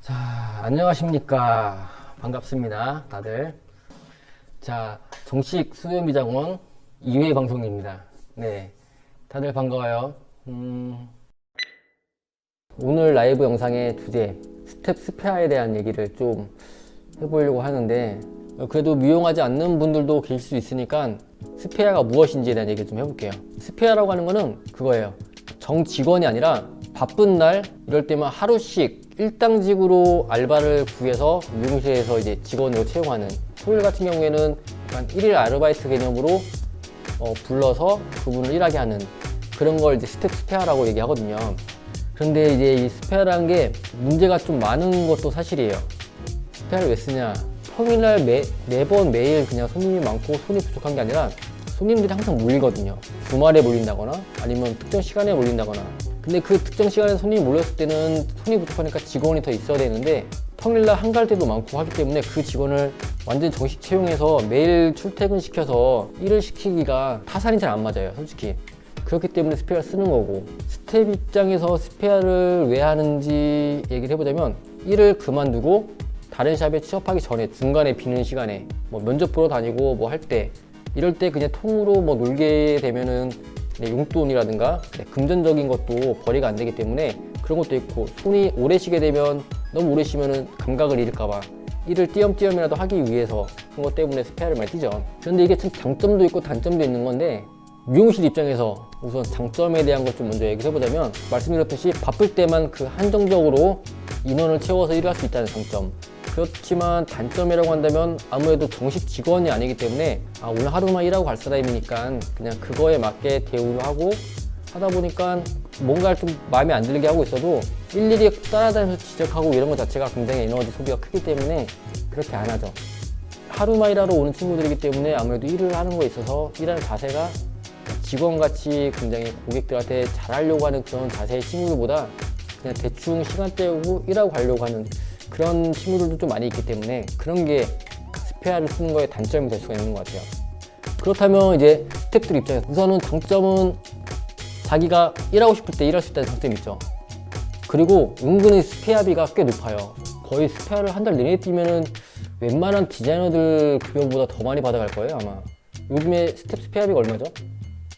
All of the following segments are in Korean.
자, 안녕하십니까. 반갑습니다, 다들. 자, 정식 수요미장원 2회 방송입니다. 네, 다들 반가워요. 오늘 라이브 영상의 주제, 스텝 스페어에 대한 얘기를 좀 해보려고 하는데, 그래도 미용하지 않는 분들도 계실 수 있으니까 스페어가 무엇인지에 대한 얘기를 좀 해볼게요. 스페어라고 하는 거는 그거예요. 정직원이 아니라 바쁜 날 이럴 때만 하루씩 일당직으로 알바를 구해서 미용실에서 이제 직원으로 채용하는, 토요일 같은 경우에는 약간 1일 아르바이트 개념으로 불러서 그분을 일하게 하는 그런 걸 이제 스텝 스페어라고 얘기하거든요. 그런데 이제 이 스페어라는 게 문제가 좀 많은 것도 사실이에요. 스페어를 왜 쓰냐? 평일날 매번 매일 그냥 손님이 많고 손이 부족한 게 아니라 손님들이 항상 몰리거든요. 주말에 몰린다거나 아니면 특정 시간에 몰린다거나. 근데 그 특정 시간에 손님이 몰렸을 때는 손이 부족하니까 직원이 더 있어야 되는데 평일날 한가할 때도 많고 하기 때문에 그 직원을 완전 정식 채용해서 매일 출퇴근시켜서 일을 시키기가 타산이 잘 안 맞아요, 솔직히. 그렇기 때문에 스페어를 쓰는 거고, 스텝 입장에서 스페어를 왜 하는지 얘기를 해보자면, 일을 그만두고 다른 샵에 취업하기 전에 중간에 비는 시간에 뭐 면접 보러 다니고 뭐 할 때, 이럴 때 그냥 통으로 뭐 놀게 되면은 용돈이라든가 금전적인 것도 벌이가 안 되기 때문에 그런 것도 있고, 손이 오래 쉬게 되면 너무 오래 쉬면은 감각을 잃을까봐 일을 띄엄띄엄이라도 하기 위해서 그런 것 때문에 스페어를 많이 뛰죠. 그런데 이게 참 장점도 있고 단점도 있는 건데, 미용실 입장에서 우선 장점에 대한 걸 좀 먼저 얘기해 보자면, 말씀드렸듯이 바쁠 때만 그 한정적으로 인원을 채워서 일을 할 수 있다는 장점. 그렇지만 단점이라고 한다면 아무래도 정식 직원이 아니기 때문에 오늘 하루만 일하고 갈 사람이니까 그냥 그거에 맞게 대우를 하고 하다 보니까 뭔가 좀 마음에 안 들게 하고 있어도 일일이 따라다니면서 지적하고 이런 것 자체가 굉장히 에너지 소비가 크기 때문에 그렇게 안 하죠. 하루만 일하러 오는 친구들이기 때문에 아무래도 일을 하는 거에 있어서 일하는 자세가 직원같이 굉장히 고객들한테 잘하려고 하는 그런 자세의 친구들보다 그냥 대충 시간 때우고 일하고 가려고 하는 그런 친구들도 좀 많이 있기 때문에 그런 게 스페어를 쓰는 거에 단점이 될 수가 있는 것 같아요. 그렇다면 이제 스태프들 입장에서 우선은 장점은 자기가 일하고 싶을 때 일할 수 있다는 장점이 있죠. 그리고 은근히 스페어비가 꽤 높아요. 거의 스페어를 한 달 내내 뛰면은 웬만한 디자이너들 급여보다 더 많이 받아갈 거예요, 아마. 요즘에 스텝 스페어비가 얼마죠?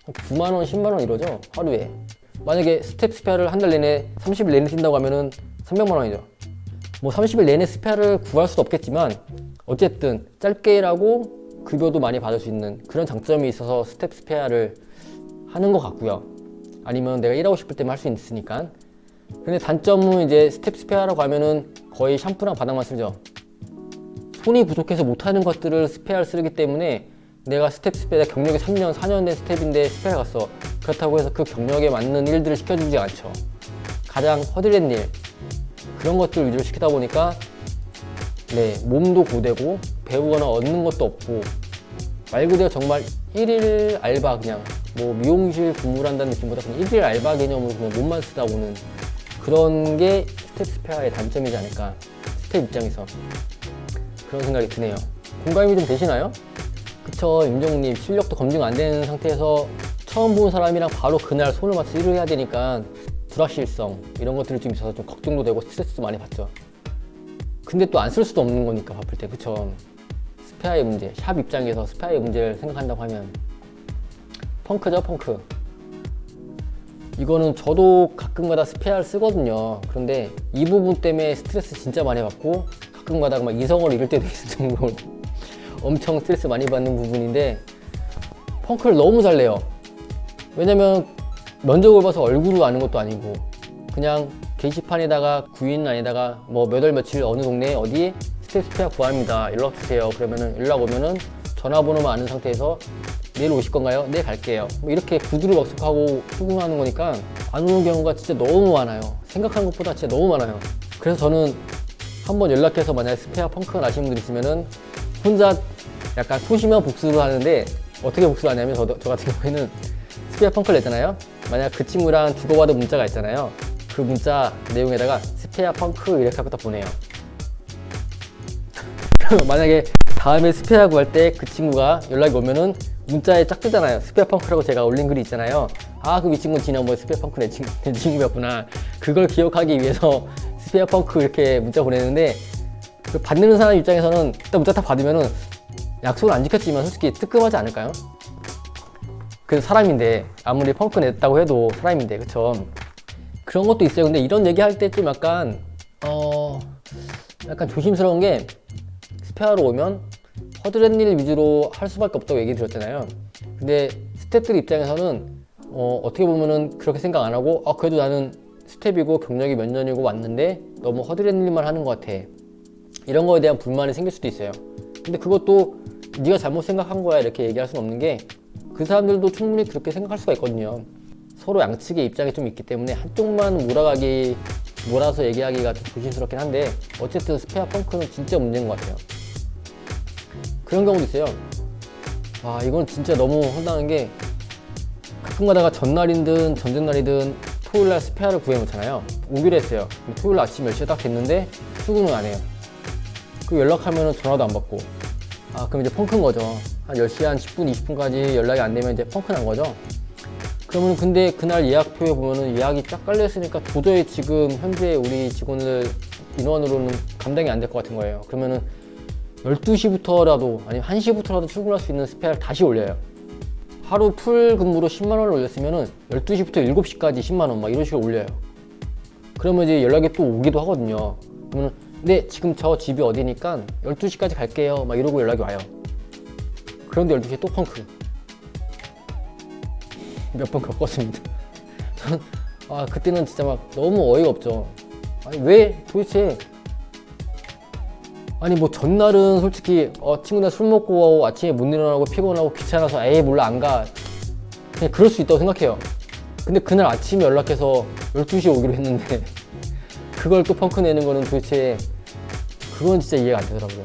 9만원, 10만원 이러죠, 하루에. 만약에 스텝 스페어를 한 달 내내 30일 내내 뛴다고 하면은 300만 원이죠. 뭐 30일 내내 스페어를 구할 수도 없겠지만 어쨌든 짧게 일하고 급여도 많이 받을 수 있는 그런 장점이 있어서 스텝 스페어를 하는 것 같고요. 아니면 내가 일하고 싶을 때만 할 수 있으니까. 근데 단점은 이제 스텝 스페어라고 하면은 거의 샴푸랑 바닥만 쓰죠. 손이 부족해서 못하는 것들을 스페어를 쓰기 때문에 내가 스텝 스페어 경력이 3년, 4년 된 스텝인데 스페어 갔어. 그렇다고 해서 그 경력에 맞는 일들을 시켜주지 않죠. 가장 허드렛 일, 그런 것들 위주로 시키다 보니까 몸도 고되고 배우거나 얻는 것도 없고, 말 그대로 정말 1일 알바, 그냥 뭐 미용실 근무를 한다는 느낌보다 그냥 1일 알바 개념으로 그냥 몸만 쓰다 오는 그런 게 스텝 스페어의 단점이지 않을까, 스텝 입장에서. 그런 생각이 드네요. 공감이 좀 되시나요? 그쵸, 임정님 실력도 검증 안 되는 상태에서 처음 본 사람이랑 바로 그날 손을 맞춰서 일을 해야 되니까 불확실성 이런 것들이 좀 있어서 좀 걱정도 되고 스트레스도 많이 받죠. 근데 또 안 쓸 수도 없는 거니까 바쁠 때. 그쵸, 스페어의 문제, 샵 입장에서 스페어의 문제를 생각한다고 하면 펑크죠, 펑크. 이거는 저도 가끔가다 스페어를 쓰거든요. 그런데 이 부분 때문에 스트레스 진짜 많이 받고 가끔가다 막 이성을 잃을 때도 있을 정도로 엄청 스트레스 많이 받는 부분인데, 펑크를 너무 잘 내요. 왜냐면 면접을 봐서 얼굴을 아는 것도 아니고 그냥 게시판에다가 구인란에다가 뭐 몇 월 며칠 어느 동네에 어디 스텝 스페어 구합니다, 연락 주세요. 그러면은 연락 오면은 전화번호만 아는 상태에서 내일 오실 건가요? 네, 갈게요. 뭐 이렇게 구두를 약속하고 출근하는 거니까 안 오는 경우가 진짜 너무 많아요. 생각한 것보다 진짜 너무 많아요. 그래서 저는 한번 연락해서 만약에 스페어 펑크가 나시는 분들 있으면은 혼자 약간 소심한 복수를 하는데, 어떻게 복수를 하냐면 저 같은 경우에는 스페어 펑크를 냈잖아요. 만약 그 친구랑 주고받은 문자가 있잖아요. 그 문자 내용에다가 스페어 펑크 이렇게 하고 딱 보내요. 만약에 다음에 스페어 구할 때 그 친구가 연락이 오면은 문자에 딱 뜨잖아요. 스페어 펑크라고 제가 올린 글이 있잖아요. 그 이 친구는 지난번에 스페어 펑크 낸 친구였구나. 그걸 기억하기 위해서 스페어 펑크 이렇게 문자 보내는데 그 받는 사람 입장에서는 일단 문자 딱 받으면은 약속을 안 지켰지만 솔직히 뜨끔하지 않을까요? 그래서 사람인데 아무리 펑크 냈다고 해도 사람인데 그쵸? 그런 것도 있어요. 근데 이런 얘기할 때 좀 약간 조심스러운 게 스페어로 오면 허드렛 일 위주로 할 수밖에 없다고 얘기 드렸잖아요. 근데 스태프들 입장에서는 어떻게 보면은 그렇게 생각 안 하고 그래도 나는 스텝이고 경력이 몇 년이고 왔는데 너무 허드렛 일만 하는 것 같아. 이런 거에 대한 불만이 생길 수도 있어요. 근데 그것도 네가 잘못 생각한 거야 이렇게 얘기할 수는 없는 게 그 사람들도 충분히 그렇게 생각할 수가 있거든요. 서로 양측의 입장이 좀 있기 때문에 한쪽만 몰아서 얘기하기가 좀 조심스럽긴 한데 어쨌든 스페어 펑크는 진짜 문제인 것 같아요. 그런 경우도 있어요. 이건 진짜 너무 황당한 게 가끔 가다가 전날이든 전전날이든 토요일날 스페어를 구해놓잖아요. 오기로 했어요. 토요일 아침 10시에 딱 됐는데 출근은 안 해요. 그 연락하면은 전화도 안 받고 그럼 이제 펑크인 거죠. 한 10시 한 10분 20분까지 연락이 안 되면 이제 펑크 난 거죠. 그러면 근데 그날 예약표에 보면은 예약이 쫙 깔려 있으니까 도저히 지금 현재 우리 직원들 인원으로는 감당이 안 될 것 같은 거예요. 그러면은 12시부터라도 아니면 1시부터라도 출근할 수 있는 스페어를 다시 올려요. 하루 풀 근무로 10만 원을 올렸으면은 12시부터 7시까지 10만 원 막 이런 식으로 올려요. 그러면 이제 연락이 또 오기도 하거든요. 그러면 근데 지금 저 집이 어디니까 12시까지 갈게요 막 이러고 연락이 와요. 그런데 12시에 또 펑크 몇 번 겪었습니다. 저는 그때는 진짜 막 너무 어이가 없죠. 왜 도대체 뭐 전날은 솔직히 친구들 술 먹고 아침에 못 일어나고 피곤하고 귀찮아서 몰라 안 가 그냥 그럴 수 있다고 생각해요. 근데 그날 아침에 연락해서 12시에 오기로 했는데 그걸 또 펑크 내는 거는 도대체 그건 진짜 이해가 안 되더라고요.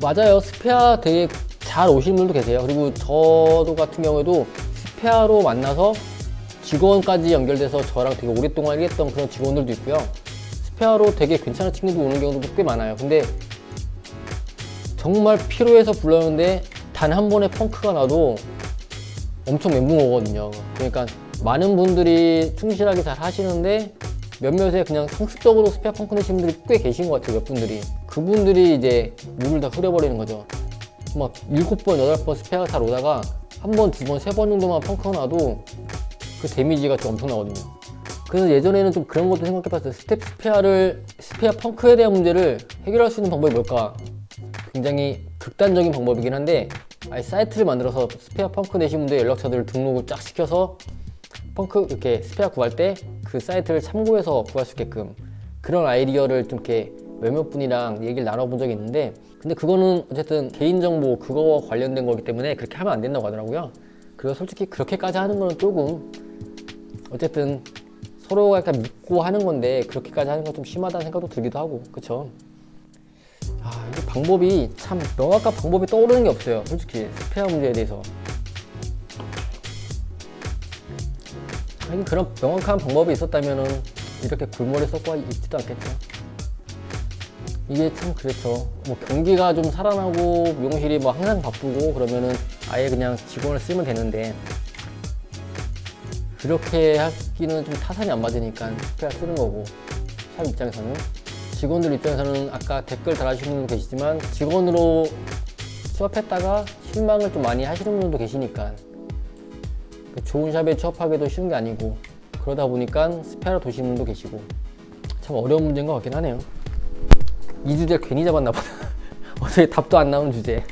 맞아요. 스페어 되게 잘 오시는 분들도 계세요. 그리고 저도 같은 경우에도 스페어로 만나서 직원까지 연결돼서 저랑 되게 오랫동안 일했던 그런 직원들도 있고요. 스페어로 되게 괜찮은 친구도 오는 경우도 꽤 많아요. 근데 정말 필요해서 불렀는데 단 한 번의 펑크가 나도 엄청 멘붕 오거든요. 그러니까 많은 분들이 충실하게 잘 하시는데 몇몇에 그냥 상습적으로 스페어 펑크 내시는 분들이 꽤 계신 것 같아요. 몇 분들이. 그분들이 이제 물을 다 흐려버리는 거죠. 막 7번, 8번 스페어가 잘 오다가 한 번, 두 번, 세 번 정도만 펑크가 나도 그 데미지가 좀 엄청나거든요. 그래서 예전에는 좀 그런 것도 생각해봤어요. 스페어 펑크에 대한 문제를 해결할 수 있는 방법이 뭘까? 굉장히 극단적인 방법이긴 한데 사이트를 만들어서 스페어 펑크 내신 분들 연락처들을 등록을 쫙 시켜서 펑크 이렇게 스페어 구할 때 그 사이트를 참고해서 구할 수 있게끔 그런 아이디어를 좀 이렇게 몇몇 분이랑 얘기를 나눠본 적이 있는데 근데 그거는 어쨌든 개인정보 그거와 관련된 거기 때문에 그렇게 하면 안 된다고 하더라고요. 그리고 솔직히 그렇게까지 하는 거는 조금 어쨌든 서로가 약간 믿고 하는 건데 그렇게까지 하는 건 좀 심하다는 생각도 들기도 하고 그쵸? 이게 방법이 참 명확한 방법이 떠오르는 게 없어요. 솔직히 스페어 문제에 대해서 그런 명확한 방법이 있었다면은 이렇게 골머리 썩고 있지도 않겠죠. 이게 참 그렇죠. 경기가 좀 살아나고 미용실이 항상 바쁘고 그러면은 아예 그냥 직원을 쓰면 되는데 그렇게 하기는 좀 타산이 안 맞으니까 스페어 쓰는 거고 샵 입장에서는 직원들 입장에서는 아까 댓글 달아주시는 분도 계시지만 직원으로 취업했다가 실망을 좀 많이 하시는 분들도 계시니까 좋은 샵에 취업하기도 쉬운 게 아니고 그러다 보니까 스페어로 도시는 분도 계시고 참 어려운 문제인 것 같긴 하네요. 이 주제 괜히 잡았나 보다. 어차피 답도 안 나오는 주제.